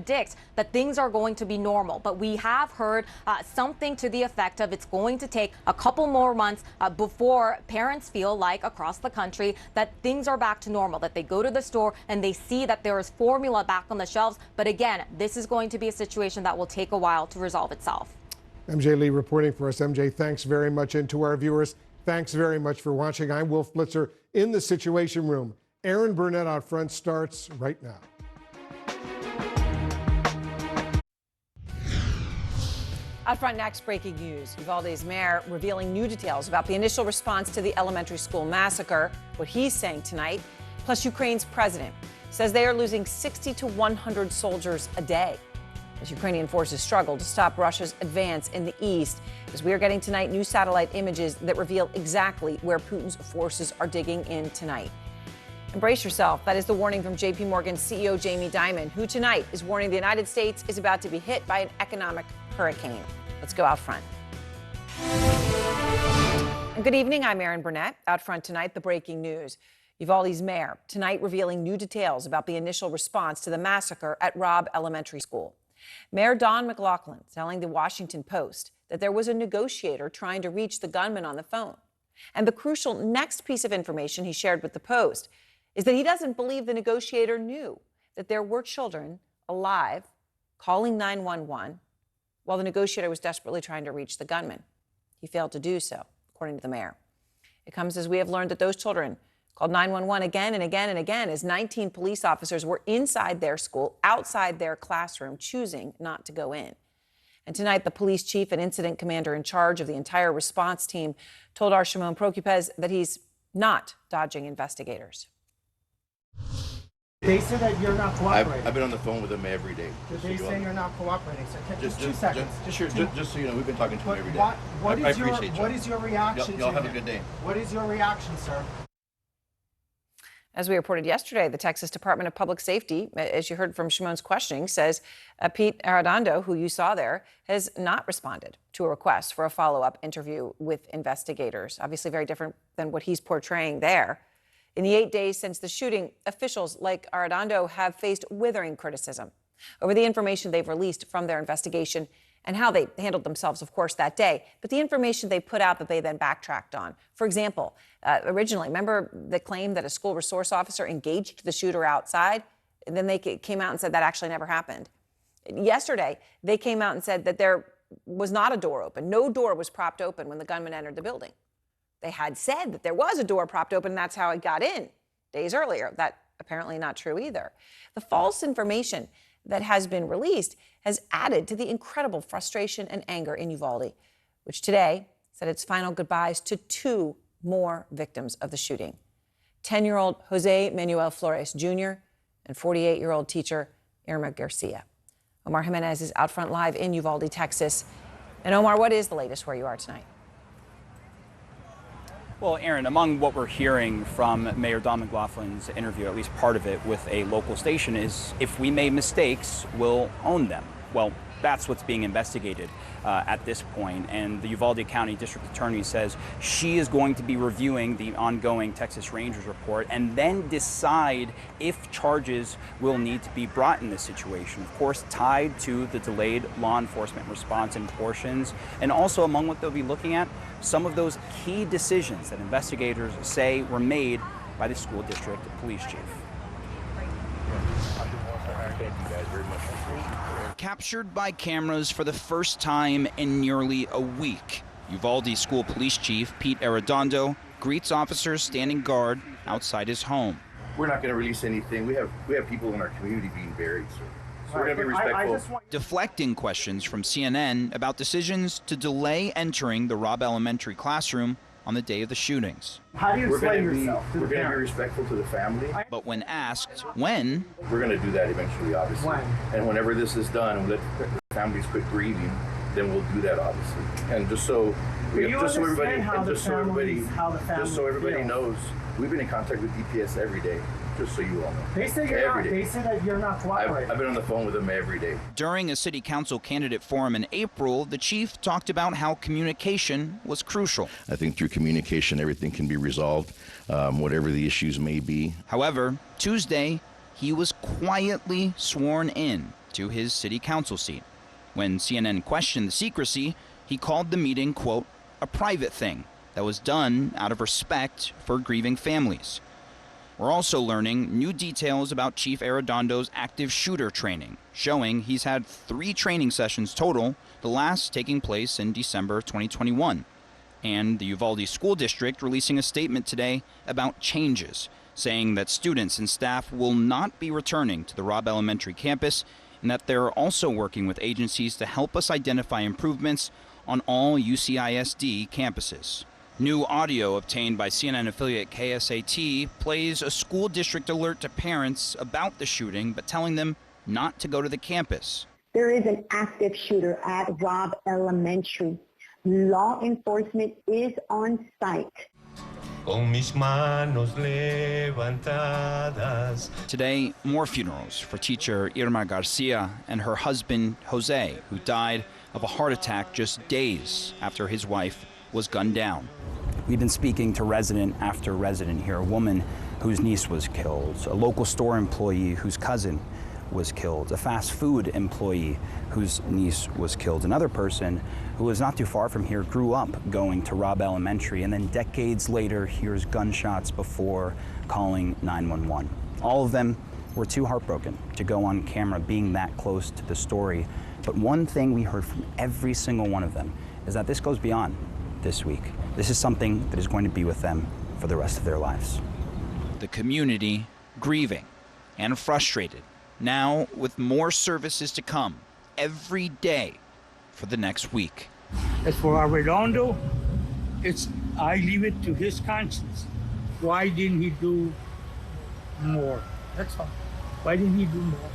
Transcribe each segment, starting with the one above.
predict that things are going to be normal. But we have heard something to the effect of it's going to take a couple more months before parents feel like across the country that things are back to normal, that they go to the store and they see that there is formula back on the shelves. But again, this is going to be a situation that will take a while to resolve itself. MJ Lee reporting for us. MJ, thanks very much. And to our viewers, thanks very much for watching. I'm Wolf Blitzer in the Situation Room. Aaron Burnett out front starts right now. Out front next, breaking news. Uvalde's mayor revealing new details about the initial response to the elementary school massacre, what he's saying tonight. Plus, Ukraine's president says they are losing 60 to 100 soldiers a day as Ukrainian forces struggle to stop Russia's advance in the east. As we are getting tonight new satellite images that reveal exactly where Putin's forces are digging in tonight. And brace yourself. That is the warning from JP Morgan CEO Jamie Dimon, who tonight is warning the United States is about to be hit by an economic hurricane. Let's go out front. And good evening. I'm Aaron Burnett. Out front tonight, the breaking news. Uvalde's mayor tonight revealing new details about the initial response to the massacre at Robb Elementary School. Mayor Don McLaughlin telling the Washington Post that there was a negotiator trying to reach the gunman on the phone. And the crucial next piece of information he shared with the Post is that he doesn't believe the negotiator knew that there were children alive calling 911 while the negotiator was desperately trying to reach the gunman. He failed to do so, according to the mayor. It comes as we have learned that those children called 911 again and again and again as 19 police officers were inside their school, outside their classroom, choosing not to go in. And tonight, the police chief and incident commander in charge of the entire response team told our Shimon Prokupecz that he's not dodging investigators. They say that you're not cooperating. I've been on the phone with them every day. They say you're not cooperating. So just 2 seconds. Just so you know, we've been talking to them every day. What is your reaction? Y'all have a good day. What is your reaction, sir? As we reported yesterday, the Texas Department of Public Safety, as you heard from Shimon's questioning, says Pete Arredondo, who you saw there, has not responded to a request for a follow-up interview with investigators. Obviously very different than what he's portraying there. In the 8 days since the shooting, officials like Arredondo have faced withering criticism over the information they've released from their investigation and how they handled themselves, of course, that day, but the information they put out that they then backtracked on. For example, originally, remember the claim that a school resource officer engaged the shooter outside? And then they came out and said that actually never happened. Yesterday, they came out and said that there was not a door open. No door was propped open when the gunman entered the building. They had said that there was a door propped open, and that's how it got in days earlier. That apparently not true either. The false information that has been released has added to the incredible frustration and anger in Uvalde, which today said its final goodbyes to 2 more victims of the shooting. 10-year-old Jose Manuel Flores Jr. and 48-year-old teacher Irma Garcia. Omar Jimenez is out front live in Uvalde, Texas. And Omar, what is the latest where you are tonight? Well, Aaron, among what we're hearing from Mayor Don McLaughlin's interview, at least part of it with a local station, is if we made mistakes, we'll own them. Well, that's what's being investigated at this point. And the Uvalde County District Attorney says she is going to be reviewing the ongoing Texas Rangers report and then decide if charges will need to be brought in this situation. Of course, tied to the delayed law enforcement response in portions. And also among what they'll be looking at, some of those key decisions that investigators say were made by the school district police chief. Thank you guys very much. Captured by cameras for the first time in nearly a week, Uvalde School Police Chief Pete Arredondo greets officers standing guard outside his home. We're not going to release anything. We have people in our community being buried, so we're going to be respectful. Deflecting questions from CNN about decisions to delay entering the Robb Elementary classroom on the day of the shootings. How do you explain yourself? We're going to be respectful to the family. But when asked when, we're going to do that eventually, obviously. When? And whenever this is done, and let the families quit grieving, then we'll do that, obviously. And just so everybody knows, we've been in contact with DPS every day. Just so you all know. They say that you're not cooperating. I've been on the phone with them every day. During a city council candidate forum in April, the chief talked about how communication was crucial. I think through communication, everything can be resolved, whatever the issues may be. However, Tuesday, he was quietly sworn in to his city council seat. When CNN questioned the secrecy, he called the meeting, quote, a private thing that was done out of respect for grieving families. We're also learning new details about Chief Arredondo's active shooter training, showing he's had 3 training sessions total, the last taking place in December 2021. And the Uvalde School District releasing a statement today about changes, saying that students and staff will not be returning to the Robb Elementary campus and that they're also working with agencies to help us identify improvements on all UCISD campuses. New audio obtained by CNN affiliate KSAT plays a school district alert to parents about the shooting, but telling them not to go to the campus. There is an active shooter at Robb Elementary. Law enforcement is on site. Con mis manos levantadas. Today, more funerals for teacher Irma Garcia and her husband, Jose, who died of a heart attack just days after his wife was gunned down. We've been speaking to resident after resident here, a woman whose niece was killed, a local store employee whose cousin was killed, a fast food employee whose niece was killed, another person who was not too far from here, grew up going to Robb Elementary, and then decades later hears gunshots before calling 911. All of them were too heartbroken to go on camera being that close to the story. But one thing we heard from every single one of them is that this goes beyond this week. This is something that is going to be with them for the rest of their lives. The community grieving and frustrated, now with more services to come every day for the next week. As for Arredondo, I leave it to his conscience. Why didn't he do more? That's all. Why didn't he do more?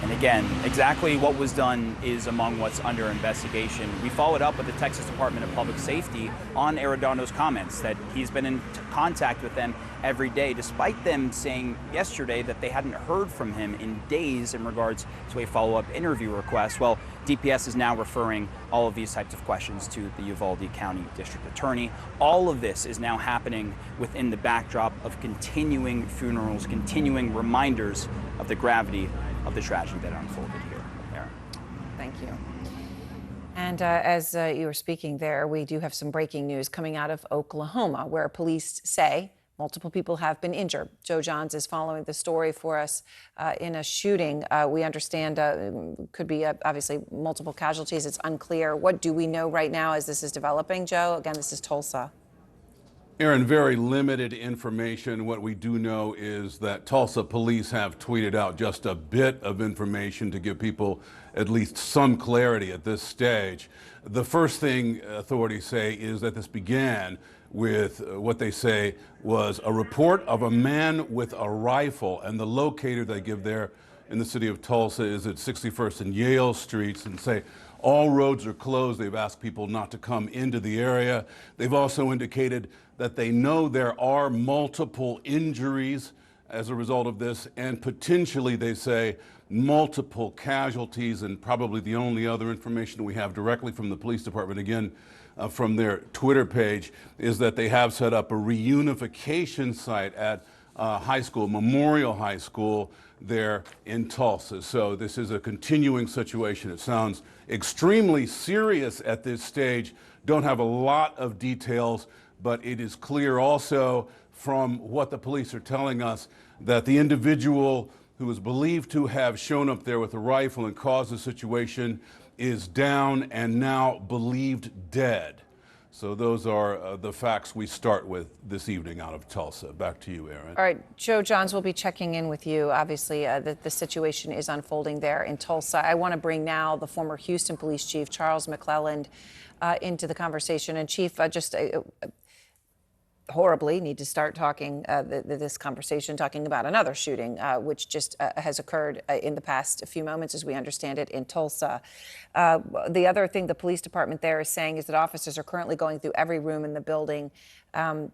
And again, exactly what was done is among what's under investigation. We followed up with the Texas Department of Public Safety on Arredondo's comments that he's been in contact with them every day, despite them saying yesterday that they hadn't heard from him in days in regards to a follow-up interview request. Well, DPS is now referring all of these types of questions to the Uvalde County District Attorney. All of this is now happening within the backdrop of continuing funerals, continuing reminders of the gravity of the tragedy that unfolded here. Erin. Thank you. And as you were speaking there, we do have some breaking news coming out of Oklahoma, where police say multiple people have been injured. Joe Johns is following the story for us in a shooting. We understand could be obviously multiple casualties. It's unclear. What do we know right now as this is developing, Joe? Again, this is Tulsa. Aaron, very limited information. What we do know is that Tulsa police have tweeted out just a bit of information to give people at least some clarity at this stage. The first thing authorities say is that this began with what they say was a report of a man with a rifle, and the locator they give there in the city of Tulsa is at 61st and Yale Streets, and say all roads are closed. They've asked people not to come into the area. They've also indicated that they know there are multiple injuries as a result of this, and potentially, they say, multiple casualties. And probably the only other information we have directly from the police department, again, from their Twitter page, is that they have set up a reunification site at high school, Memorial High School, there in Tulsa. So this is a continuing situation. It sounds extremely serious at this stage. Don't have a lot of details, but it is clear also from what the police are telling us that the individual who is believed to have shown up there with a rifle and caused the situation is down and now believed dead. So those are the facts we start with this evening out of Tulsa. Back to you, Aaron. All right, Joe Johns will be checking in with you. Obviously, the situation is unfolding there in Tulsa. I want to bring now the former Houston Police Chief, Charles McClelland, into the conversation. And Chief, just horribly need to start talking this conversation, talking about another shooting, which just has occurred in the past few moments, as we understand it, in Tulsa. The other thing the police department there is saying is that officers are currently going through every room in the building,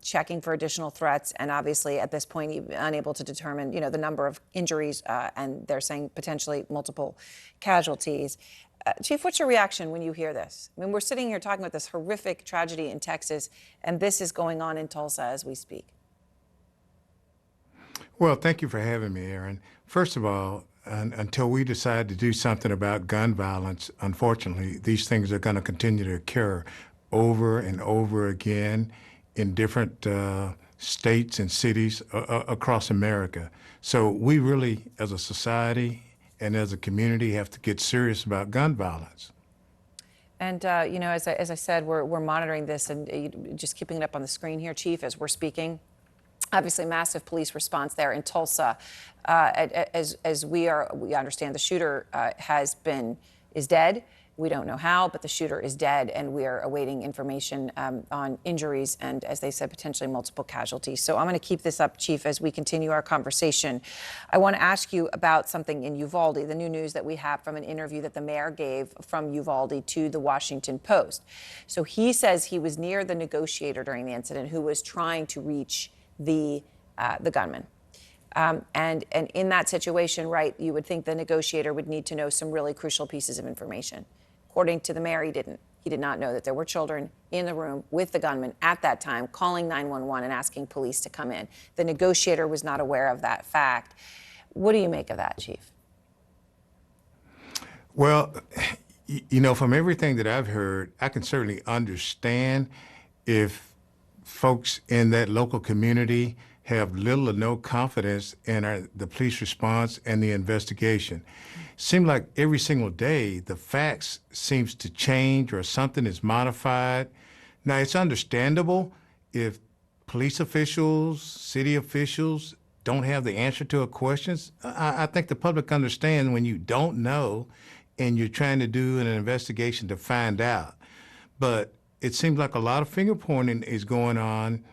checking for additional threats, and obviously at this point unable to determine, the number of injuries, and they're saying potentially multiple casualties. Chief, what's your reaction when you hear this? I mean, we're sitting here talking about this horrific tragedy in Texas, and this is going on in Tulsa as we speak. Well, thank you for having me, Aaron. First of all, until we decide to do something about gun violence, unfortunately, these things are going to continue to occur over and over again in different states and cities across America. So we really, as a society and as a community, have to get serious about gun violence. And, you know, as I said, we're monitoring this and just keeping it up on the screen here, Chief, as we're speaking. Obviously, massive police response there in Tulsa. As we understand, the shooter is dead. We don't know how, but the shooter is dead, and we are awaiting information on injuries and, as they said, potentially multiple casualties. So I'm going to keep this up, Chief, as we continue our conversation. I want to ask you about something in Uvalde, the new news that we have from an interview that the mayor gave from Uvalde to the Washington Post. So he says he was near the negotiator during the incident who was trying to reach the gunman. And in that situation, right, you would think the negotiator would need to know some really crucial pieces of information. According to the mayor, he didn't. He did not know that there were children in the room with the gunman at that time, calling 911 and asking police to come in. The negotiator was not aware of that fact. What do you make of that, Chief? Well, you know, from everything that I've heard, I can certainly understand if folks in that local community have little or no confidence in the police response and the investigation. Seems like every single day the facts seems to change or something is modified. Now, it's understandable if police officials, city officials don't have the answer to a question. I think the public understands when you don't know and you're trying to do an investigation to find out. But it seems like a lot of finger pointing is going on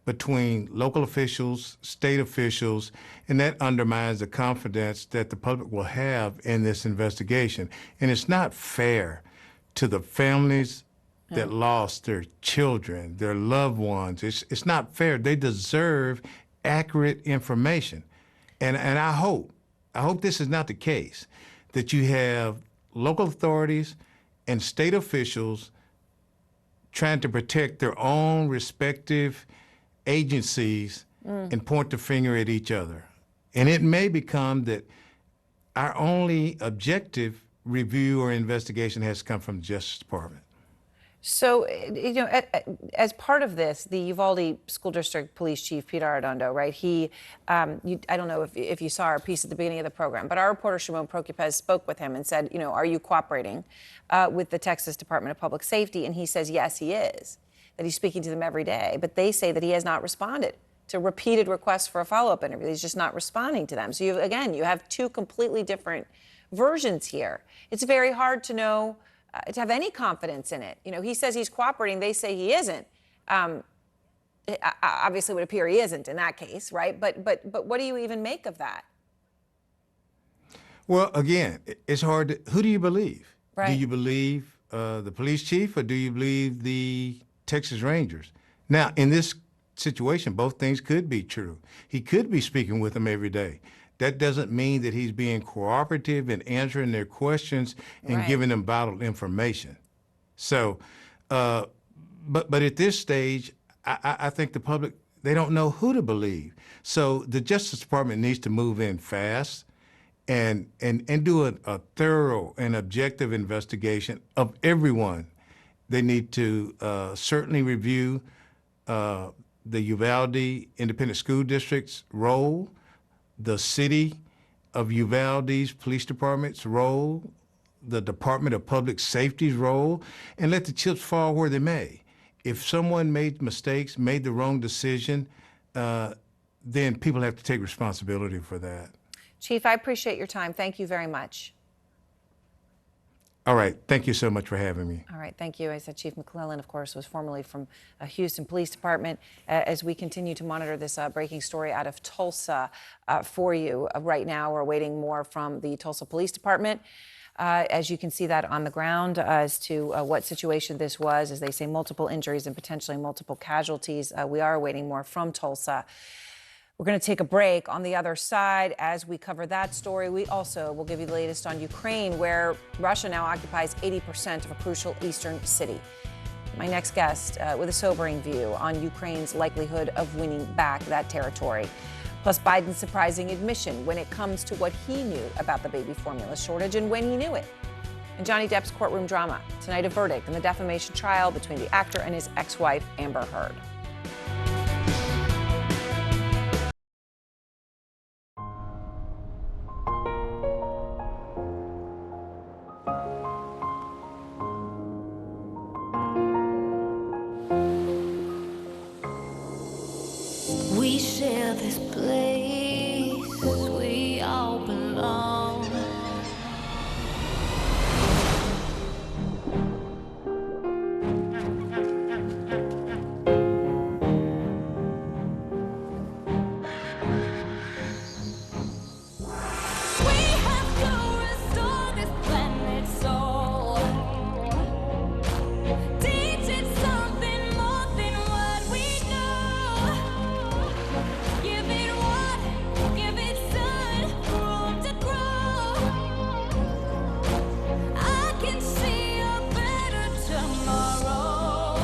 between local officials, state officials, and that undermines the confidence that the public will have in this investigation. And it's not fair to the families that lost their children, their loved ones. It's not fair. They deserve accurate information. And I hope this is not the case, that you have local authorities and state officials trying to protect their own respective agencies and point the finger at each other. And it may become that our only objective review or investigation has to come from the Justice Department. So, you know, as part of this, the Uvalde School District Police Chief, Pete Arredondo, right, I don't know if you saw our piece at the beginning of the program, but our reporter, Shimon Prokupecz, spoke with him and said, you know, are you cooperating with the Texas Department of Public Safety? And he says, yes, he is, that he's speaking to them every day. But they say that he has not responded to repeated requests for a follow-up interview. He's just not responding to them. So, you have two completely different versions here. It's very hard to know, to have any confidence in it. You know, he says he's cooperating. They say he isn't. Obviously, it would appear he isn't in that case, right? But what do you even make of that? Well, again, it's hard who do you believe? Right. Do you believe the police chief or do you believe the Texas Rangers? Now, in this situation, both things could be true. He could be speaking with them every day. That doesn't mean that he's being cooperative and answering their questions and giving them vital information. So, but at this stage, I think the public, they don't know who to believe. So the Justice Department needs to move in fast and do a thorough and objective investigation of everyone. They need to certainly review the Uvalde Independent School District's role, the city of Uvalde's police department's role, the Department of Public Safety's role, and let the chips fall where they may. If someone made mistakes, made the wrong decision, then people have to take responsibility for that. Chief, I appreciate your time. Thank you very much. All right. Thank you so much for having me. All right. Thank you. I said Chief McClellan, of course, was formerly from Houston Police Department. As we continue to monitor this breaking story out of Tulsa for you right now, we're waiting more from the Tulsa Police Department. As you can see that on the ground as to what situation this was, as they say, multiple injuries and potentially multiple casualties. We are awaiting more from Tulsa. We're going to take a break. On the other side, as we cover that story, we also will give you the latest on Ukraine, where Russia now occupies 80% of a crucial eastern city. My next guest with a sobering view on Ukraine's likelihood of winning back that territory. Plus, Biden's surprising admission when it comes to what he knew about the baby formula shortage and when he knew it. And Johnny Depp's courtroom drama. Tonight, a verdict in the defamation trial between the actor and his ex-wife, Amber Heard. We share this place, we all belong. We have to restore this planet's soul. Teach it something more than what we know. Give it water, give it sun, room to grow. I can see a better tomorrow.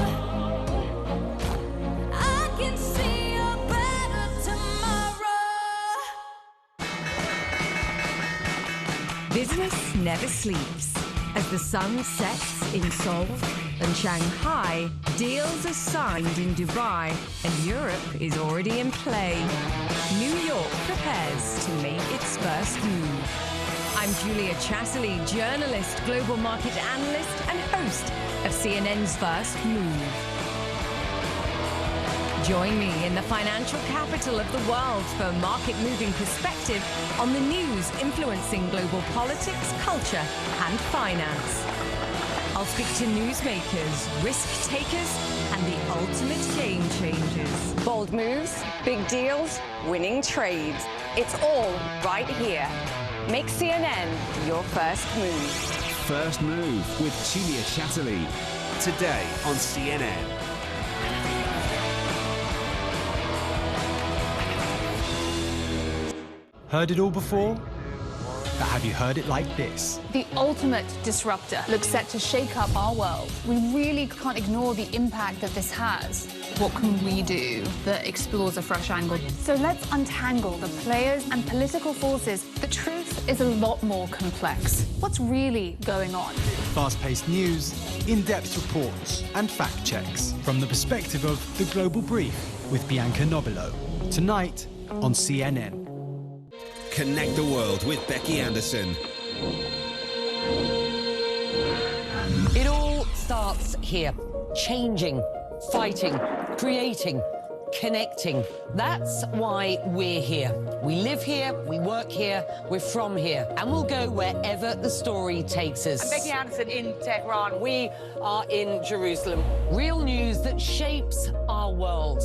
I can see a better tomorrow. Business never sleeps. As the sun sets in Seoul and Shanghai, deals are signed in Dubai, and Europe is already in play. New York prepares to make its first move. I'm Julia Chatterley, journalist, global market analyst, and host of CNN's First Move. Join me in the financial capital of the world for market-moving perspective on the news influencing global politics, culture, and finance. I'll speak to newsmakers, risk takers, and the ultimate game changers. Bold moves, big deals, winning trades. It's all right here. Make CNN your first move. First Move with Julia Chatterley. Today on CNN. Heard it all before? But have you heard it like this? The ultimate disruptor looks set to shake up our world. We really can't ignore the impact that this has. What can we do that explores a fresh angle? So let's untangle the players and political forces. The truth is a lot more complex. What's really going on? Fast-paced news, in-depth reports, and fact checks from the perspective of The Global Brief with Bianca Nobilo. Tonight on CNN. Connect the world with Becky Anderson. It all starts here. Changing, fighting, creating, connecting. That's why we're here. We live here, we work here, we're from here, and we'll go wherever the story takes us. I'm Becky Anderson in Tehran. We are in Jerusalem. Real news that shapes our world.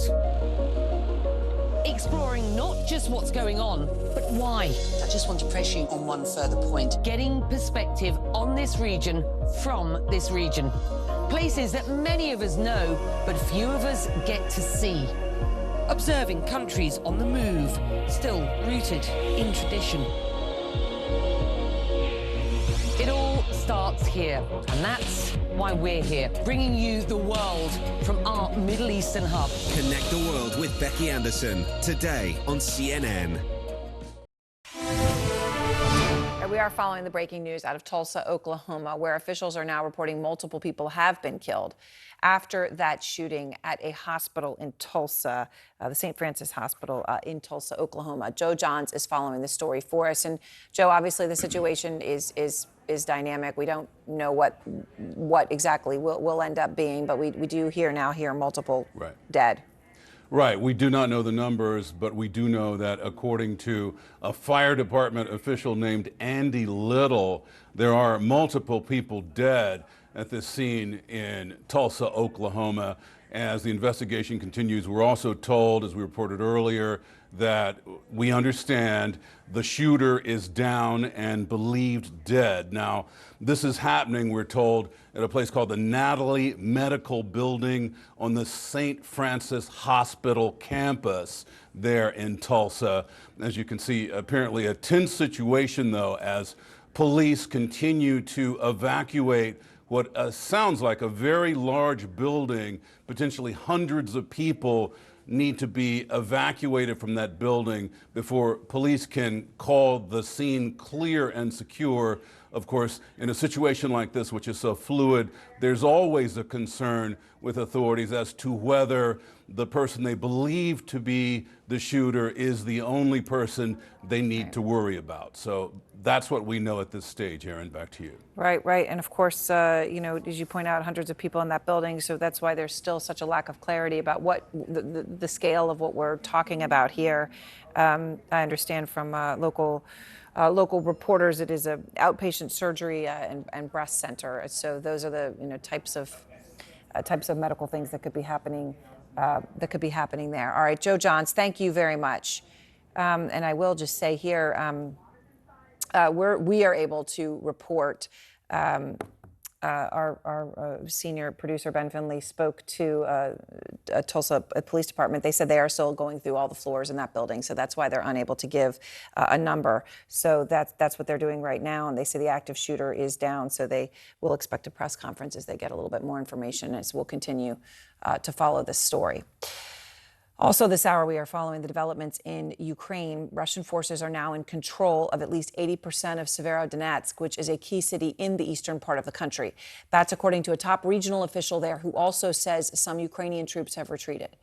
Exploring not just what's going on, but why. I just want to press you on one further point. Getting perspective on this region from this region. Places that many of us know, but few of us get to see. Observing countries on the move, still rooted in tradition. It all starts here, and that's why we're here, bringing you the world from our Middle Eastern hub. Connect the world with Becky Anderson. Today on CNN. We are following the breaking news out of Tulsa, Oklahoma, where officials are now reporting multiple people have been killed after that shooting at a hospital in Tulsa, the St. Francis Hospital in Tulsa, Oklahoma. Joe Johns is following the story for us. And Joe, obviously the situation is dynamic. We don't know what exactly will end up being, but we do hear multiple dead. Right. We do not know the numbers, but we do know that according to a fire department official named Andy Little, there are multiple people dead at this scene in Tulsa, Oklahoma. As the investigation continues, we're also told, as we reported earlier, that we understand the shooter is down and believed dead. Now, this is happening, we're told, at a place called the Natalie Medical Building on the St. Francis Hospital campus there in Tulsa. As you can see, apparently a tense situation, though, as police continue to evacuate what sounds like a very large building, potentially hundreds of people need to be evacuated from that building before police can call the scene clear and secure. Of course, in a situation like this, which is so fluid, there's always a concern with authorities as to whether the person they believe to be the shooter is the only person they need to worry about. So that's what we know at this stage. Aaron, back to you. Right. And of course, you know, as you point out, hundreds of people in that building. So that's why there's still such a lack of clarity about what the scale of what we're talking about here. I understand from local reporters, it is an outpatient surgery and breast center. So those are the types of medical things that could be happening there. All right, Joe Johns, thank you very much. And I will just say here, we are able to report. Our senior producer, Ben Finley, spoke to Tulsa Police Department. They said they are still going through all the floors in that building, so that's why they're unable to give a number. So that's what they're doing right now, and they say the active shooter is down, so they will expect a press conference as they get a little bit more information, as we'll continue to follow this story. Also this hour, we are following the developments in Ukraine. Russian forces are now in control of at least 80% of Severodonetsk, which is a key city in the eastern part of the country. That's according to a top regional official there who also says some Ukrainian troops have retreated.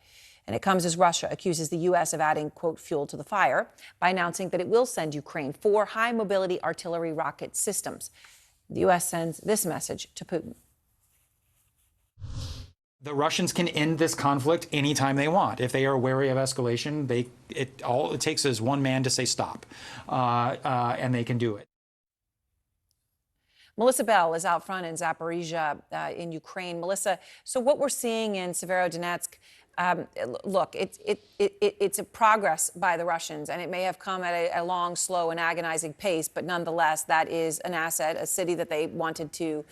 And it comes as Russia accuses the U.S. of adding, quote, fuel to the fire by announcing that it will send Ukraine 4 high-mobility artillery rocket systems. The U.S. sends this message to Putin. The Russians can end this conflict anytime they want. If they are wary of escalation, all it takes is one man to say stop, and they can do it. Melissa Bell is out front in Zaporizhia in Ukraine. Melissa, so what we're seeing in Severodonetsk, look, it's a progress by the Russians, and it may have come at a long, slow, and agonizing pace, but nonetheless, that is an asset, a city that they wanted to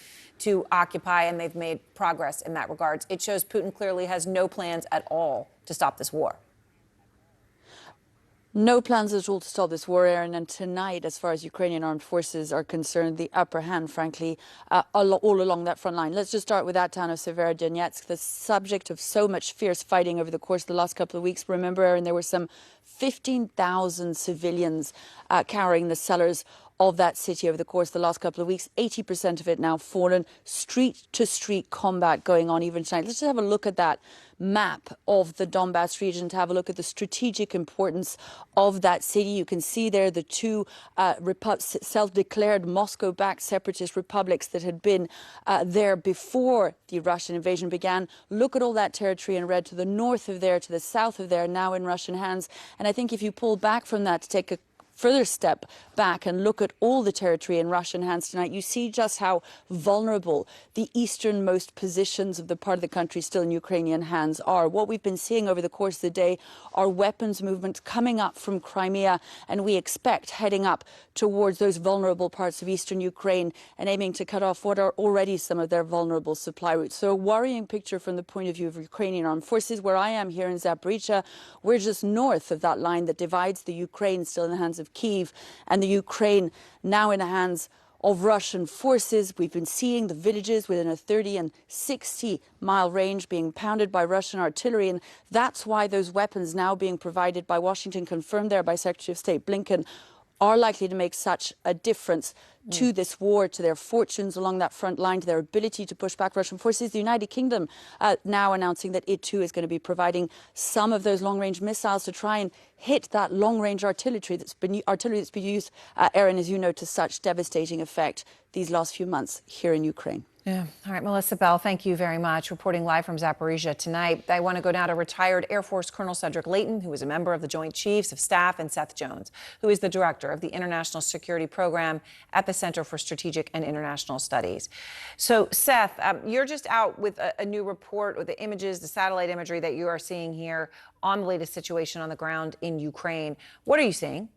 occupy, and they've made progress in that regard. It shows Putin clearly has no plans at all to stop this war. No plans at all to stop this war, Aaron. And tonight, as far as Ukrainian armed forces are concerned, the upper hand, frankly, all along that front line. Let's just start with that town of Severodonetsk, the subject of so much fierce fighting over the course of the last couple of weeks. Remember, Aaron, there were some 15,000 civilians carrying the cellars of that city over the course of the last couple of weeks. 80% of it now fallen. Street-to-street combat going on even tonight. Let's just have a look at that map of the Donbass region to have a look at the strategic importance of that city. You can see there the two self-declared Moscow-backed separatist republics that had been there before the Russian invasion began. Look at all that territory in red to the north of there, to the south of there, now in Russian hands. And I think if you pull back from that to take a further step back and look at all the territory in Russian hands tonight, you see just how vulnerable the easternmost positions of the part of the country still in Ukrainian hands are. What we've been seeing over the course of the day are weapons movements coming up from Crimea, and we expect heading up towards those vulnerable parts of eastern Ukraine and aiming to cut off what are already some of their vulnerable supply routes. So a worrying picture from the point of view of Ukrainian armed forces. Where I am here in Zaporizhia, we're just north of that line that divides the Ukraine, still in the hands of Kyiv, and the Ukraine now in the hands of Russian forces. We've been seeing the villages within a 30 and 60 mile range being pounded by Russian artillery, and that's why those weapons now being provided by Washington, confirmed there by Secretary of State Blinken, are likely to make such a difference to this war, to their fortunes along that front line, to their ability to push back Russian forces. The United Kingdom now announcing that it too is going to be providing some of those long-range missiles to try and hit that long-range artillery that's been used, Aaron, as you know, to such devastating effect these last few months here in Ukraine. Yeah. All right, Melissa Bell, thank you very much. Reporting live from Zaporizhia tonight. I want to go now to retired Air Force Colonel Cedric Leighton, who is a member of the Joint Chiefs of Staff, and Seth Jones, who is the director of the International Security Program at the Center for Strategic and International Studies. So, Seth, you're just out with a new report with the images, the satellite imagery that you are seeing here on the latest situation on the ground in Ukraine. What are you seeing?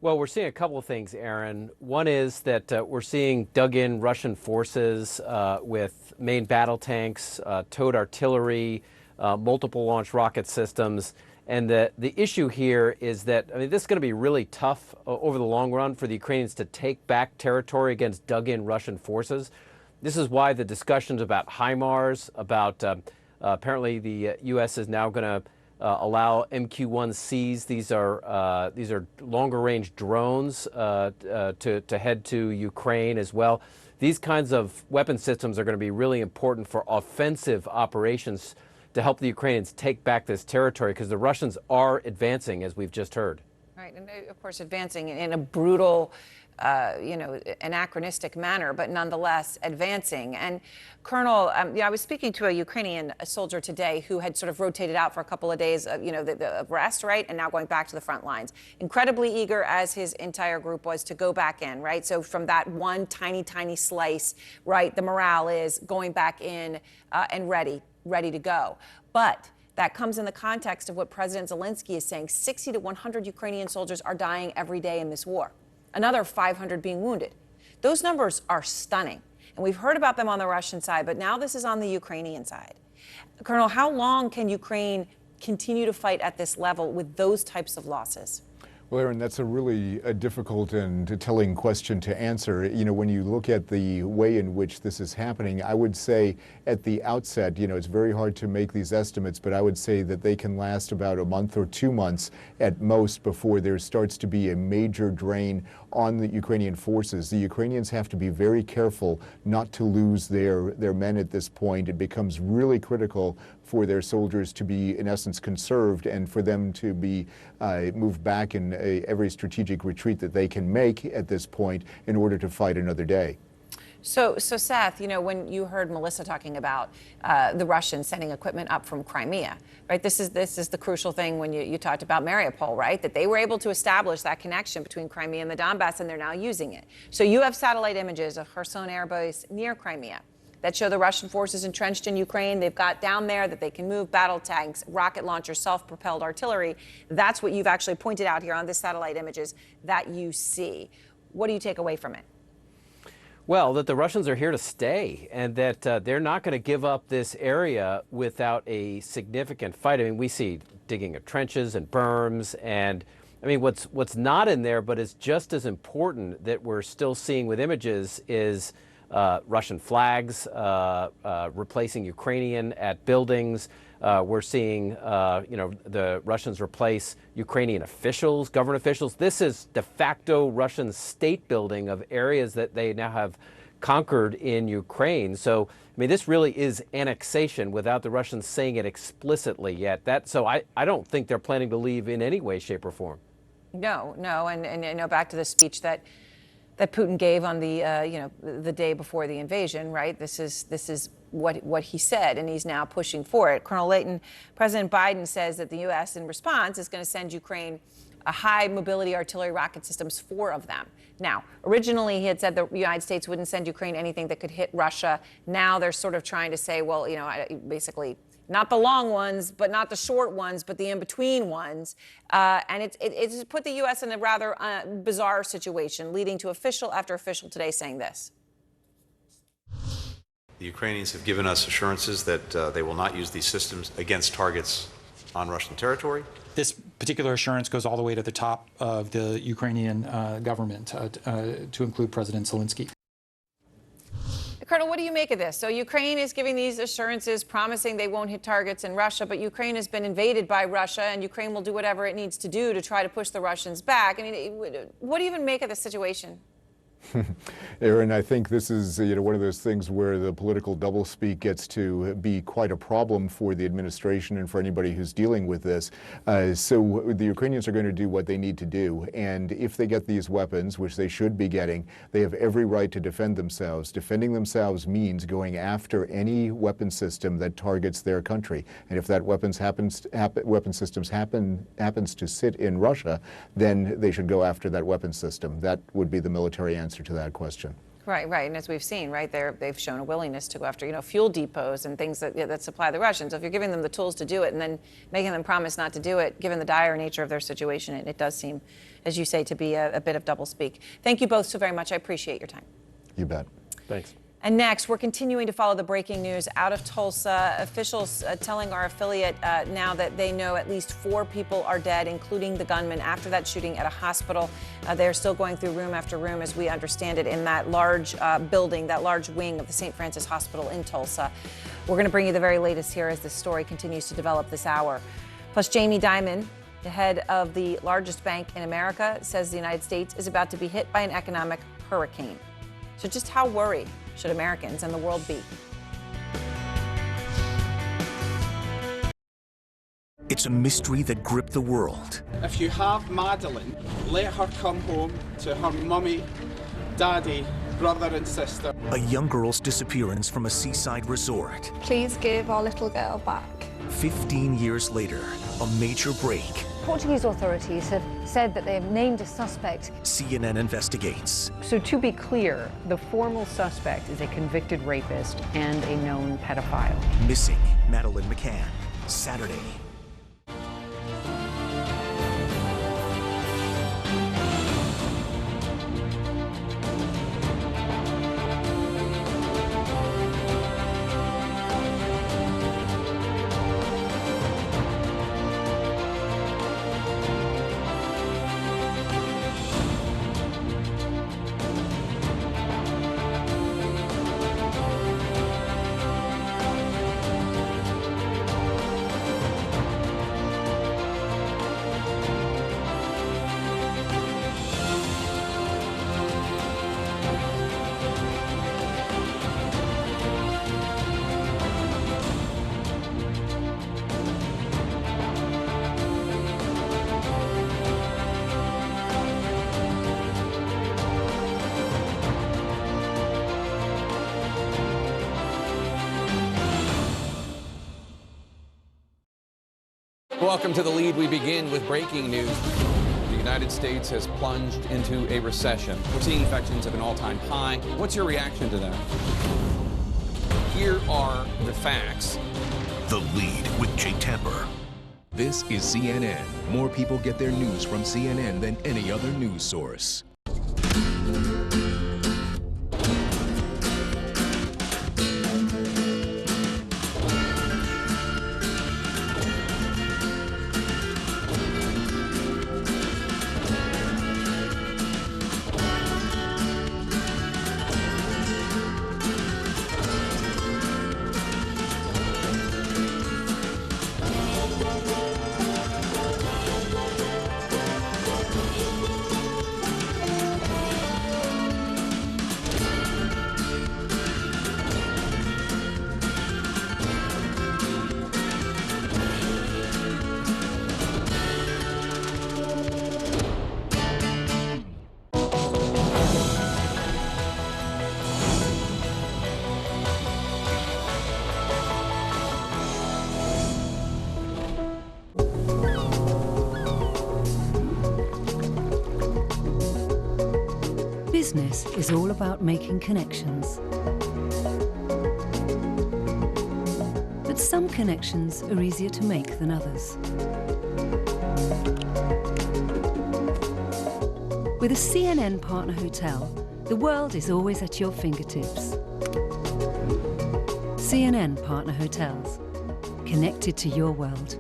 Well, we're seeing a couple of things, Aaron. One is that we're seeing dug-in Russian forces with main battle tanks, towed artillery, multiple launch rocket systems. And the issue here is that, I mean, this is going to be really tough over the long run for the Ukrainians to take back territory against dug-in Russian forces. This is why the discussions about HIMARS, about Apparently, the U.S. is now going to allow MQ-1Cs. These are longer-range drones to head to Ukraine as well. These kinds of weapon systems are going to be really important for offensive operations to help the Ukrainians take back this territory, because the Russians are advancing, as we've just heard. Right, and of course advancing in a brutal, anachronistic manner, but nonetheless advancing. And Colonel, I was speaking to a Ukrainian soldier today who had sort of rotated out for a couple of days, of rest, right, and now going back to the front lines. Incredibly eager, as his entire group was, to go back in, right? So from that one tiny, tiny slice, right, the morale is going back in and ready to go. But that comes in the context of what President Zelensky is saying. 60 to 100 Ukrainian soldiers are dying every day in this war. Another 500 being wounded. Those numbers are stunning. And we've heard about them on the Russian side, but now this is on the Ukrainian side. Colonel, how long can Ukraine continue to fight at this level with those types of losses? Well, Aaron, that's a really difficult and telling question to answer. When you look at the way in which this is happening, I would say at the outset, it's very hard to make these estimates, but I would say that they can last about a month or 2 months at most before there starts to be a major drain on the Ukrainian forces. The Ukrainians have to be very careful not to lose their men at this point. It becomes really critical for their soldiers to be, in essence, conserved, and for them to be moved back in every strategic retreat that they can make at this point in order to fight another day. So Seth, when you heard Melissa talking about the Russians sending equipment up from Crimea, right? This is the crucial thing when you talked about Mariupol, right? That they were able to establish that connection between Crimea and the Donbass, and they're now using it. So you have satellite images of Kherson Air Base near Crimea that show the Russian forces entrenched in Ukraine. They've got down there that they can move battle tanks, rocket launchers, self-propelled artillery. That's what you've actually pointed out here on this satellite images that you see. What do you take away from it? Well, that the Russians are here to stay, and that they're not going to give up this area without a significant fight. I mean, we see digging of trenches and berms, and I mean, what's not in there, but is just as important that we're still seeing with images is Russian flags replacing Ukrainian at buildings. We're seeing, the Russians replace Ukrainian officials, government officials. This is de facto Russian state building of areas that they now have conquered in Ukraine. So, I mean, this really is annexation without the Russians saying it explicitly yet. So I don't think they're planning to leave in any way, shape, or form. No, and back to the speech that Putin gave on the day before the invasion, right? This is what he said, and he's now pushing for it. Colonel Leighton, President Biden says that the U.S. in response is going to send Ukraine a high mobility artillery rocket systems, 4 of them. Now, originally he had said the United States wouldn't send Ukraine anything that could hit Russia. Now they're sort of trying to say, well, basically not the long ones, but not the short ones, but the in-between ones. And it's put the U.S. in a rather bizarre situation, leading to official after official today saying this. The Ukrainians have given us assurances that they will not use these systems against targets on Russian territory. This particular assurance goes all the way to the top of the Ukrainian government, to include President Zelensky. Colonel, what do you make of this? So Ukraine is giving these assurances, promising they won't hit targets in Russia, but Ukraine has been invaded by Russia, and Ukraine will do whatever it needs to do to try to push the Russians back. I mean, what do you even make of this situation? Aaron, I think this is one of those things where the political doublespeak gets to be quite a problem for the administration and for anybody who's dealing with this. So the Ukrainians are going to do what they need to do, and if they get these weapons, which they should be getting, they have every right to defend themselves. Defending themselves means going after any weapon system that targets their country, and if that weapon systems happens to sit in Russia, then they should go after that weapon system. That would be the military answer to that question. Right. And as we've seen, right, they've shown a willingness to go after, fuel depots and things that supply the Russians. So if you're giving them the tools to do it and then making them promise not to do it, given the dire nature of their situation, it does seem, as you say, to be a bit of doublespeak. Thank you both so very much. I appreciate your time. You bet. Thanks. And next, we're continuing to follow the breaking news out of Tulsa. Officials telling our affiliate now that they know at least 4 people are dead, including the gunman, after that shooting at a hospital. They're still going through room after room, as we understand it, in that large building, that large wing of the St. Francis Hospital in Tulsa. We're going to bring you the very latest here as this story continues to develop this hour. Plus, Jamie Dimon, the head of the largest bank in America, says the United States is about to be hit by an economic hurricane. So just how worried should Americans and the world be? It's a mystery that gripped the world. If you have Madeline, let her come home to her mummy, daddy, brother and sister. A young girl's disappearance from a seaside resort. Please give our little girl back. 15 years later, a major break. Portuguese authorities have said that they have named a suspect. CNN investigates. So to be clear, the formal suspect is a convicted rapist and a known pedophile. Missing Madeline McCann. Saturday. Welcome to The Lead. We begin with breaking news. The United States has plunged into a recession. We're seeing infections at an all-time high. What's your reaction to that? Here are the facts. The Lead with Jake Tapper. This is CNN. More people get their news from CNN than any other news source. Business is all about making connections. But some connections are easier to make than others. With a CNN partner hotel, the world is always at your fingertips. CNN Partner Hotels, connected to your world.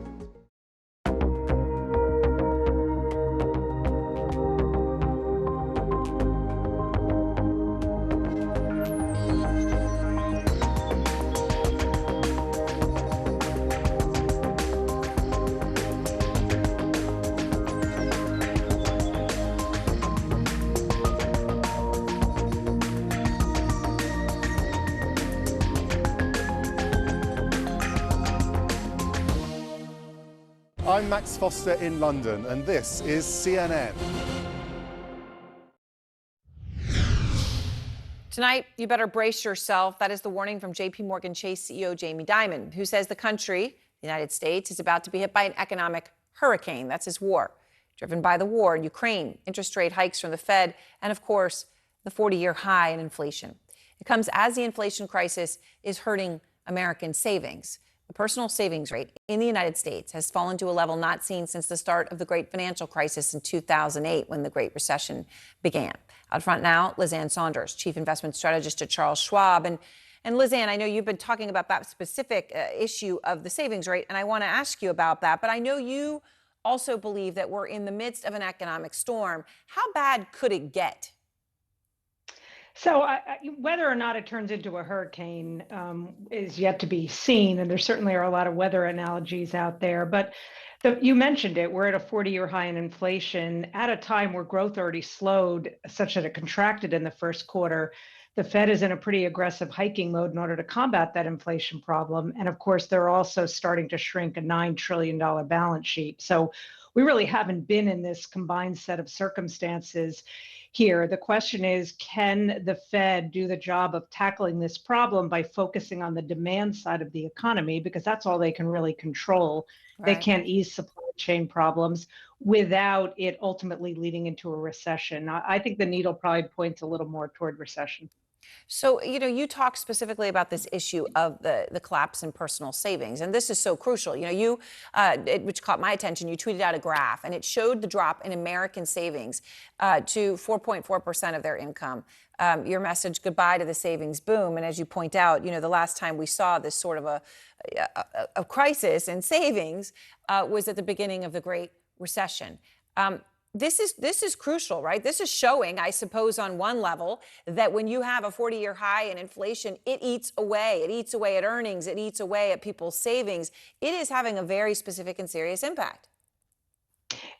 I'm Max Foster in London, and this is CNN. Tonight, you better brace yourself. That is the warning from JP Morgan Chase CEO Jamie Dimon, who says the country, the United States, is about to be hit by an economic hurricane. That's his war, driven by the war in Ukraine, interest rate hikes from the Fed, and of course, the 40-year high in inflation. It comes as the inflation crisis is hurting American savings. The personal savings rate in the United States has fallen to a level not seen since the start of the great financial crisis in 2008, when the Great Recession began. Out front now, Lizanne Saunders, Chief Investment Strategist at Charles Schwab. And Lizanne, I know you've been talking about that specific issue of the savings rate, and I want to ask you about that. But I know you also believe that we're in the midst of an economic storm. How bad could it get? So whether or not it turns into a hurricane is yet to be seen, and there certainly are a lot of weather analogies out there. But you mentioned it, we're at a 40-year high in inflation at a time where growth already slowed such that it contracted in the first quarter. The Fed is in a pretty aggressive hiking mode in order to combat that inflation problem. And of course, they're also starting to shrink a $9 trillion balance sheet. So we really haven't been in this combined set of circumstances here. The question is, can the Fed do the job of tackling this problem by focusing on the demand side of the economy? Because that's all they can really control. They can't ease supply chain problems without it ultimately leading into a recession. I think the needle probably points a little more toward recession. So, you talk specifically about this issue of the collapse in personal savings, and this is so crucial. Which caught my attention, you tweeted out a graph, and it showed the drop in American savings to 4.4% of their income. Your message, goodbye to the savings boom. And as you point out, the last time we saw this sort of a crisis in savings was at the beginning of the Great Recession. This is crucial, right? This is showing, I suppose, on one level, that when you have a 40-year high in inflation, it eats away. It eats away at earnings. It eats away at people's savings. It is having a very specific and serious impact.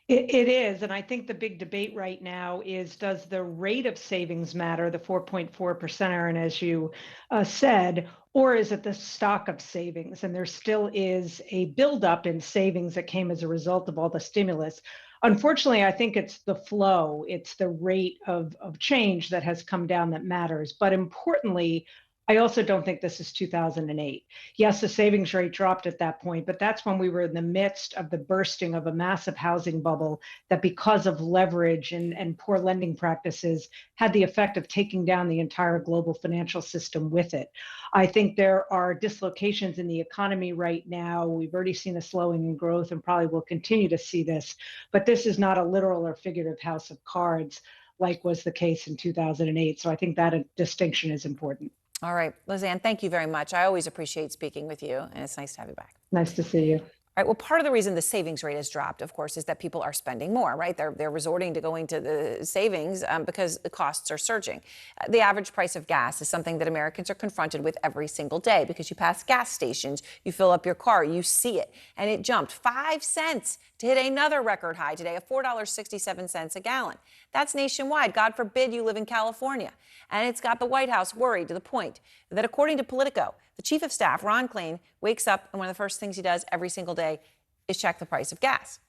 It is. And I think the big debate right now is, does the rate of savings matter, the 4.4%, Aaron, as you said, or is it the stock of savings? And there still is a buildup in savings that came as a result of all the stimulus. Unfortunately, I think it's the flow, it's the rate of change that has come down that matters. But importantly, I also don't think this is 2008. Yes, the savings rate dropped at that point, but that's when we were in the midst of the bursting of a massive housing bubble that, because of leverage and poor lending practices, had the effect of taking down the entire global financial system with it. I think there are dislocations in the economy right now. We've already seen a slowing in growth and probably will continue to see this, but this is not a literal or figurative house of cards like was the case in 2008. So I think that a distinction is important. All right, Lizanne, thank you very much. I always appreciate speaking with you, and it's nice to have you back. Nice to see you. All right, well, part of the reason the savings rate has dropped, of course, is that people are spending more, right? They're resorting to going to the savings because the costs are surging. The average price of gas is something that Americans are confronted with every single day because you pass gas stations, you fill up your car, you see it, and it jumped 5 cents to hit another record high today of $4.67 a gallon. That's nationwide. God forbid you live in California. And it's got the White House worried to the point that, according to Politico, the chief of staff, Ron Klain, wakes up and one of the first things he does every single day is check the price of gas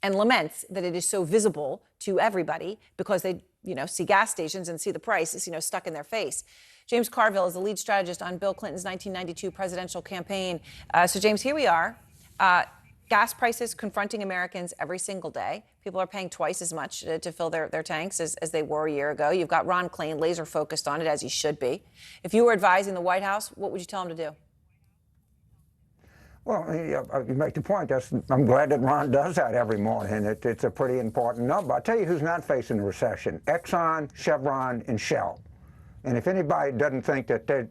and laments that it is so visible to everybody because they, see gas stations and see the price, stuck in their face. James Carville is the lead strategist on Bill Clinton's 1992 presidential campaign. So, James, here we are. Gas prices confronting Americans every single day. People are paying twice as much to fill their tanks as they were a year ago. You've got Ron Klain laser focused on it, as he should be. If you were advising the White House, what would you tell him to do? Well, you make the point. I'm glad that Ron does that every morning. It's a pretty important number. I'll tell you who's not facing a recession: Exxon, Chevron, and Shell. And if anybody doesn't think that they're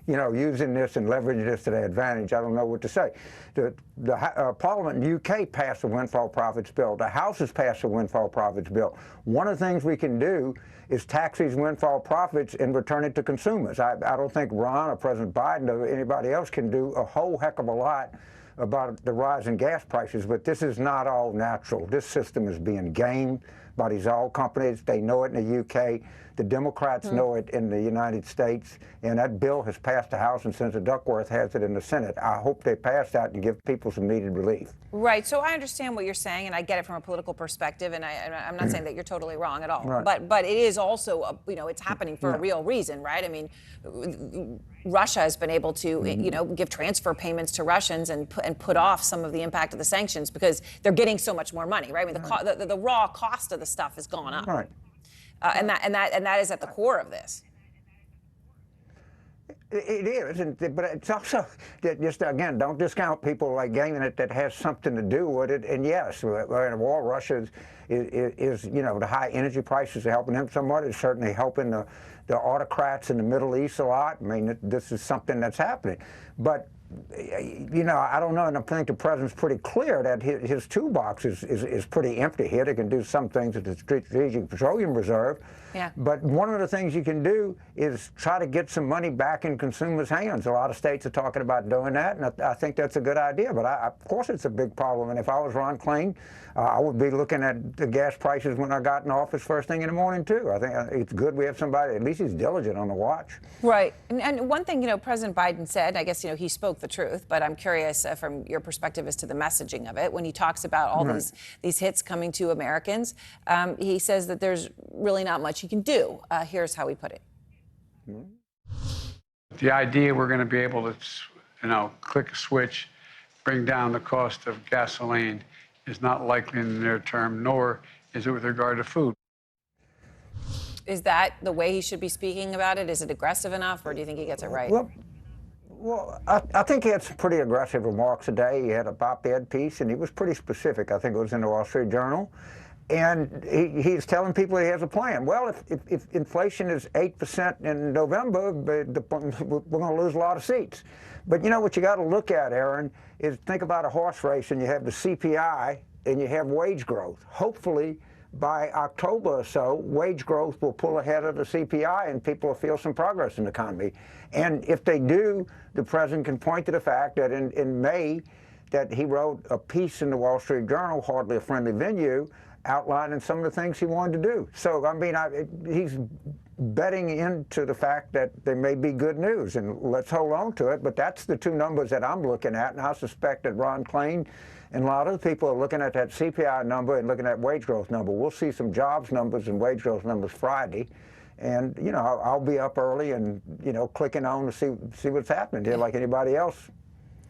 using this and leveraging this to their advantage, I don't know what to say. The Parliament in the UK passed a windfall profits bill. The House has passed a windfall profits bill. One of the things we can do is tax these windfall profits and return it to consumers. I don't think Ron or President Biden or anybody else can do a whole heck of a lot about the rise in gas prices, but this is not all natural. This system is being gamed by these oil companies. They know it in the UK. The Democrats know it in the United States, and that bill has passed the House, and Senator Duckworth has it in the Senate. I hope they pass that and give people some needed relief. Right. So I understand what you're saying, and I get it from a political perspective, and I'm not saying that you're totally wrong at all. Right. But it is also, it's happening for a real reason, right? I mean, Russia has been able to, give transfer payments to Russians and put off some of the impact of the sanctions because they're getting so much more money, right? I mean, the raw cost of the stuff has gone up. Right. And that is at the core of this. It is, but it's also just, again, don't discount people like gaming it that has something to do with it. And yes, we're in a war. Russia is you know, the high energy prices are helping them somewhat. It's certainly helping the autocrats in the Middle East a lot. I mean, this is something that's happening. But you know, I don't know, and I think the president's pretty clear that his toolbox is pretty empty here. They can do some things at the Strategic Petroleum Reserve. Yeah. But one of the things you can do is try to get some money back in consumers' hands. A lot of states are talking about doing that, and I think that's a good idea. But of course it's a big problem. And if I was Ron Klain, I would be looking at the gas prices when I got in office first thing in the morning, too. I think it's good we have somebody, at least he's diligent on the watch. Right. And one thing, you know, President Biden said, I guess, you know, he spoke the truth, but I'm curious from your perspective as to the messaging of it. When he talks about all these hits coming to Americans, he says that there's really not much he can do. Here's how he put it. The idea we're going to be able to, you know, click a switch, bring down the cost of gasoline is not likely in the near term, nor is it with regard to food. Is that the way he should be speaking about it? Is it aggressive enough, or do you think he gets it right? Well, I think he had some pretty aggressive remarks today. He had a op-ed piece, and he was pretty specific. I think it was in the Wall Street Journal. And he's telling people he has a plan. Well, if inflation is 8% in November, we're going to lose a lot of seats. But you know what you got to look at, Aaron, is think about a horse race, and you have the CPI, and you have wage growth. Hopefully, by October or so, wage growth will pull ahead of the CPI, and people will feel some progress in the economy. And if they do, the president can point to the fact that in May, that he wrote a piece in the Wall Street Journal, Hardly a Friendly Venue, outlining some of the things he wanted to do. So, I mean, he's betting into the fact that there may be good news, and let's hold on to it. But that's the two numbers that I'm looking at, and I suspect that Ron Klain and a lot of people are looking at that CPI number and looking at wage growth number. We'll see some jobs numbers and wage growth numbers Friday. And, you know, I'll be up early and, you know, clicking on to see what's happening here like anybody else.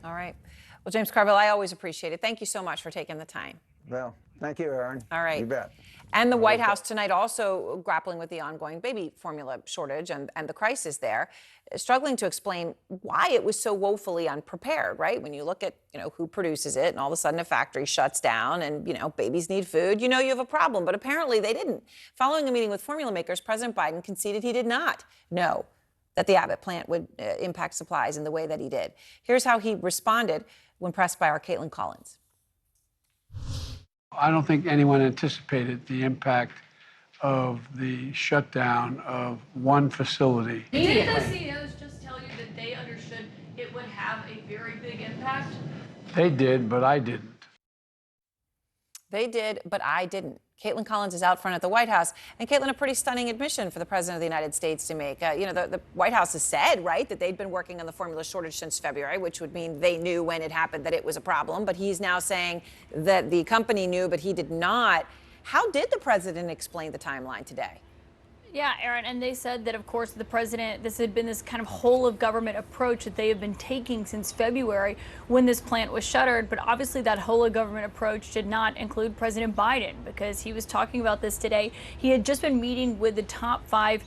All right. Well, James Carville, I always appreciate it. Thank you so much for taking the time. Well, thank you, Aaron. All right. You bet. And the White House tonight also grappling with the ongoing baby formula shortage and the crisis there, struggling to explain why it was so woefully unprepared, right? When you look at, you know, who produces it and all of a sudden a factory shuts down and, you know, babies need food, you know you have a problem. But apparently they didn't. Following a meeting with formula makers, President Biden conceded he did not know that the Abbott plant would impact supplies in the way that he did. Here's how he responded when pressed by our Caitlin Collins. I don't think anyone anticipated the impact of the shutdown of one facility. Did the CEOs just tell you that they understood it would have a very big impact? They did, but I didn't. They did, but I didn't. Caitlin Collins is out front at the White House. And Caitlin, a pretty stunning admission for the President of the United States to make. You know, the White House has said, right, that they'd been working on the formula shortage since February, which would mean they knew when it happened that it was a problem. But he's now saying that the company knew, but he did not. How did the president explain the timeline today? Yeah, Aaron, and they said that, of course, the president, this had been this kind of whole of government approach that they have been taking since February when this plant was shuttered. But obviously that whole of government approach did not include President Biden, because he was talking about this today. He had just been meeting with the top 5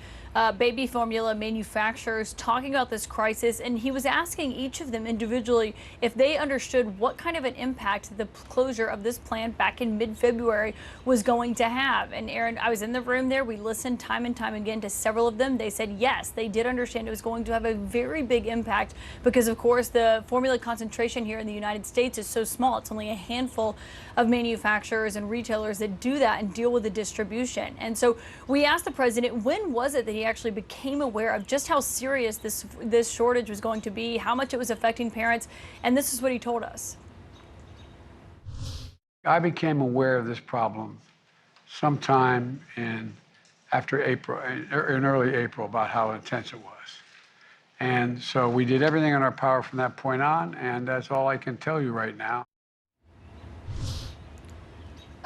baby formula manufacturers, talking about this crisis, and he was asking each of them individually if they understood what kind of an impact the closure of this plant back in mid-February was going to have. And Aaron, I was in the room there. We listened time and time again to several of them. They said yes, they did understand it was going to have a very big impact because, of course, the formula concentration here in the United States is so small. It's only a handful of manufacturers and retailers that do that and deal with the distribution. And so we asked the president, when was it that he actually became aware of just how serious this shortage was going to be, how much it was affecting parents? And this is what he told us. I became aware of this problem sometime after April, in early April, about how intense it was. And so we did everything in our power from that point on, and that's all I can tell you right now.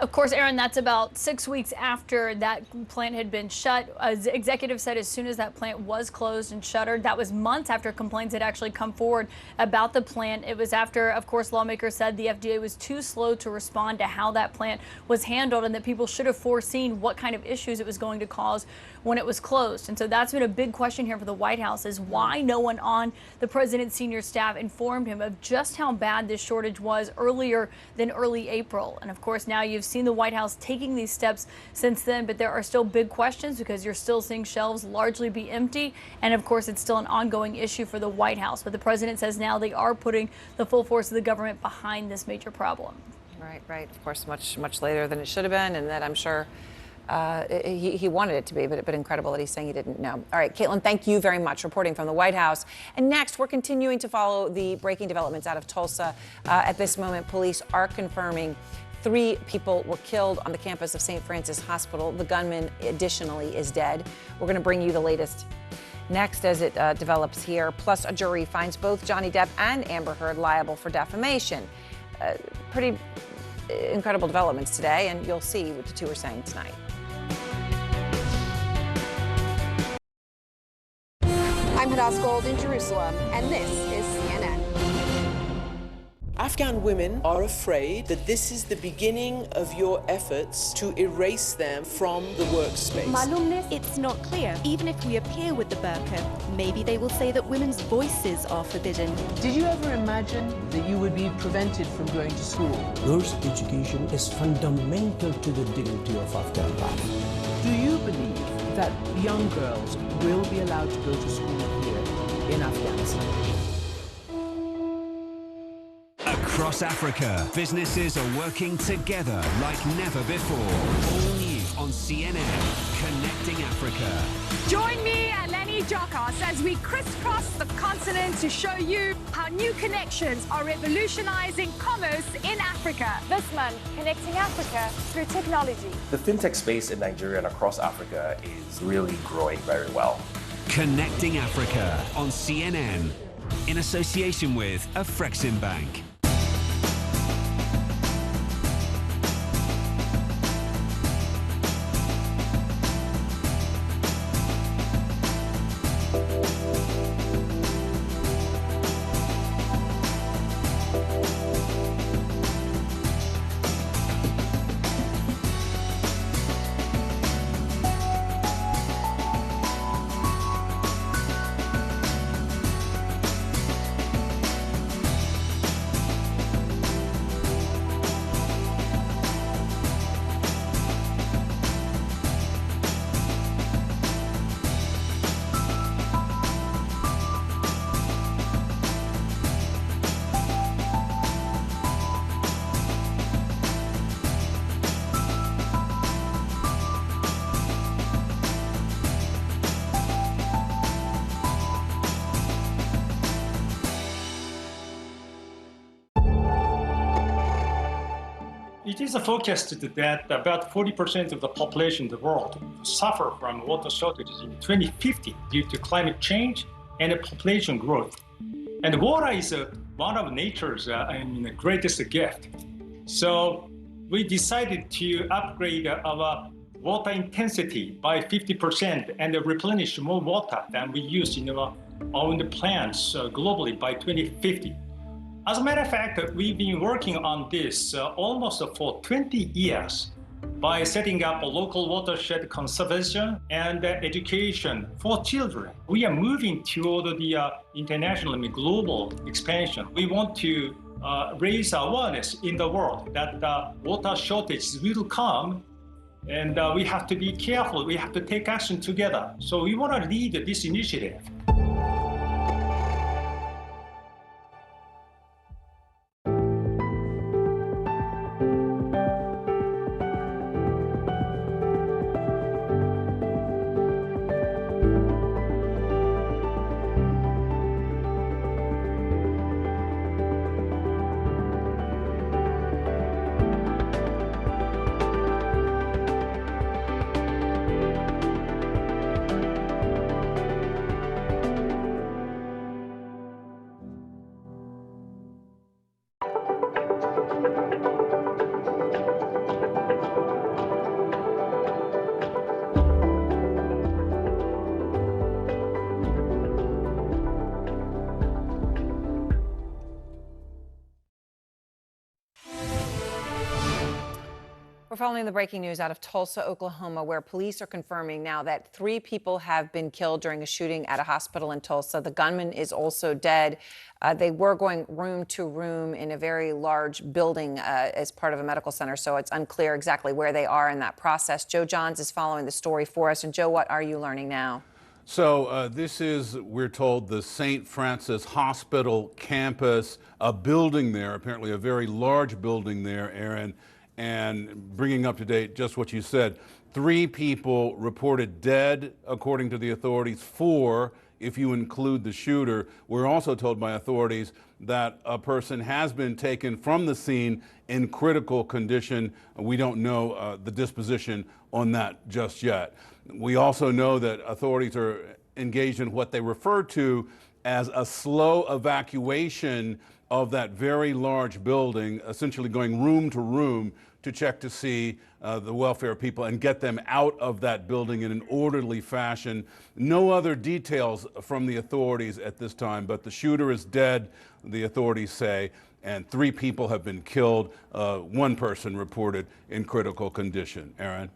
Of course, Aaron, that's about 6 weeks after that plant had been shut. As executive said, as soon as that plant was closed and shuttered, that was months after complaints had actually come forward about the plant. It was after, of course, lawmakers said the FDA was too slow to respond to how that plant was handled and that people should have foreseen what kind of issues it was going to cause when it was closed. And so that's been a big question here for the White House, is why no one on the president's senior staff informed him of just how bad this shortage was earlier than early April. And of course, now you've seen the White House taking these steps since then, but there are still big questions because you're still seeing shelves largely be empty. And of course, it's still an ongoing issue for the White House. But the president says now they are putting the full force of the government behind this major problem. Right. Of course, much later than it should have been, and that I'm sure he wanted it to be, but incredible that he's saying he didn't know. All right, Caitlin, thank you very much, reporting from the White House. And next, we're continuing to follow the breaking developments out of Tulsa. At this moment, police are confirming 3 people were killed on the campus of St. Francis Hospital. The gunman, additionally, is dead. We're going to bring you the latest next as it develops here. Plus, a jury finds both Johnny Depp and Amber Heard liable for defamation. Pretty incredible developments today, and you'll see what the two are saying tonight. I'm Hadas Gold in Jerusalem, and this is CNN. Afghan women are afraid that this is the beginning of your efforts to erase them from the workspace. It's not clear. Even if we appear with the burqa, maybe they will say that women's voices are forbidden. Did you ever imagine that you would be prevented from going to school? Girls' education is fundamental to the dignity of Afghan life. Do you believe that young girls will be allowed to go to school here in Afghanistan? Across Africa, businesses are working together like never before. All new on CNN, Connecting Africa. Join me, Eleni Jokas, as we crisscross the continent to show you how new connections are revolutionizing commerce in Africa. This month, Connecting Africa through technology. The fintech space in Nigeria and across Africa is really growing very well. Connecting Africa on CNN, in association with Afreximbank. It is forecasted that about 40% of the population in the world will suffer from water shortages in 2050 due to climate change and population growth. And water is one of nature's greatest gift. So we decided to upgrade our water intensity by 50% and replenish more water than we use in our own plants globally by 2050. As a matter of fact, we've been working on this almost for 20 years by setting up a local watershed conservation and education for children. We are moving toward the international and global expansion. We want to raise awareness in the world that water shortages will come, and we have to be careful. We have to take action together. So we want to lead this initiative. We're following the breaking news out of Tulsa, Oklahoma, where police are confirming now that 3 people have been killed during a shooting at a hospital in Tulsa. The gunman is also dead. They were going room to room in a very large building as part of a medical center, so it's unclear exactly where they are in that process. Joe Johns is following the story for us. And Joe, what are you learning now? So this is, we're told, the St. Francis Hospital campus, a building there, apparently a very large building there, Aaron. And bringing up to date just what you said, 3 people reported dead, according to the authorities, 4 if you include the shooter. We're also told by authorities that a person has been taken from the scene in critical condition. We don't know the disposition on that just yet. We also know that authorities are engaged in what they refer to as a slow evacuation of that very large building, essentially going room to room to check to see the welfare people and get them out of that building in an orderly fashion. No other details from the authorities at this time, but the shooter is dead, the authorities say, and 3 people have been killed. 1 person reported in critical condition. Aaron?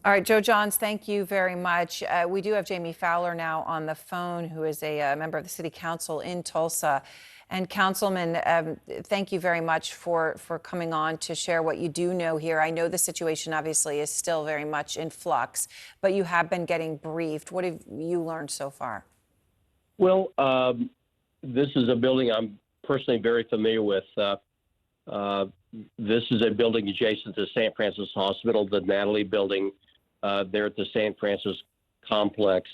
All right, Joe Johns, thank you very much. We do have Jamie Fowler now on the phone, who is a member of the City Council in Tulsa. And Councilman, thank you very much for coming on to share what you do know here. I know the situation obviously is still very much in flux, but you have been getting briefed. What have you learned so far? Well, this is a building I'm personally very familiar with. This is a building adjacent to St. Francis Hospital, the Natalie building there at the St. Francis complex.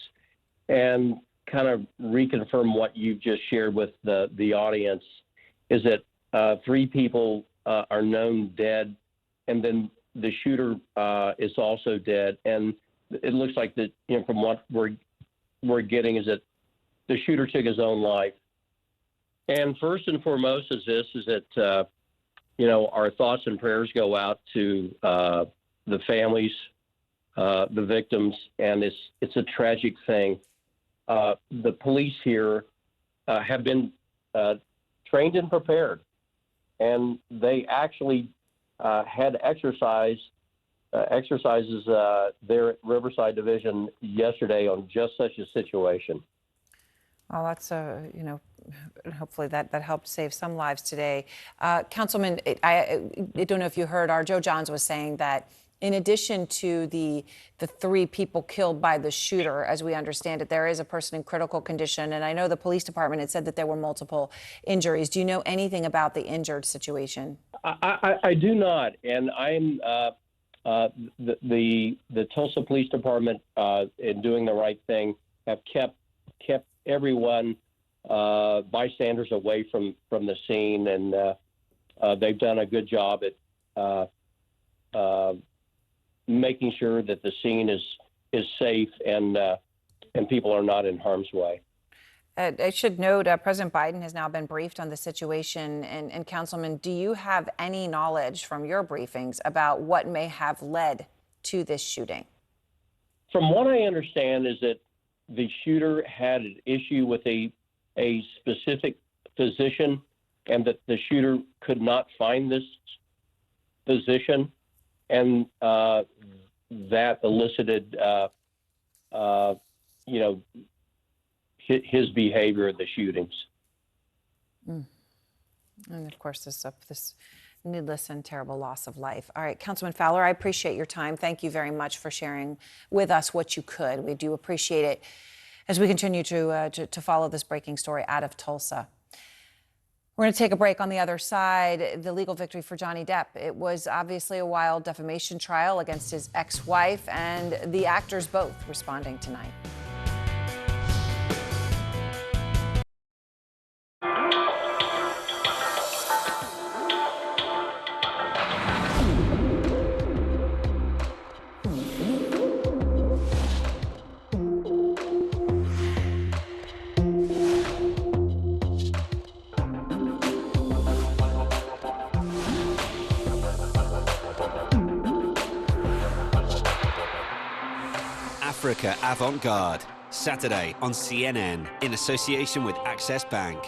And kind of reconfirm what you've just shared with the audience is that 3 people are known dead, and then the shooter is also dead. And it looks like that, you know, from what we're getting is that the shooter took his own life. And first and foremost is that you know, our thoughts and prayers go out to the families, the victims, and it's a tragic thing. The police here have been trained and prepared, and they actually had exercises there at Riverside Division yesterday on just such a situation. Well, that's you know, hopefully that helped save some lives today. Councilman, I don't know if you heard, our Joe Johns was saying that in addition to the 3 people killed by the shooter, as we understand it, there is a person in critical condition. And I know the police department had said that there were multiple injuries. Do you know anything about the injured situation? I do not. And I'm the Tulsa Police Department, in doing the right thing, have kept everyone, bystanders, away from the scene. And they've done a good job at making sure that the scene is safe and people are not in harm's way. I should note President Biden has now been briefed on the situation. And Councilman, do you have any knowledge from your briefings about what may have led to this shooting? From what I understand is that the shooter had an issue with a specific physician, and that the shooter could not find this physician. And that elicited, you know, his behavior at the shootings. And of course, this needless and terrible loss of life. All right, Councilman Fowler, I appreciate your time. Thank you very much for sharing with us what you could. We do appreciate it as we continue to follow this breaking story out of Tulsa. We're going to take a break. On the other side, the legal victory for Johnny Depp. It was obviously a wild defamation trial against his ex-wife, and the actors both responding tonight. Africa Avant-Garde, Saturday on CNN in association with Access Bank.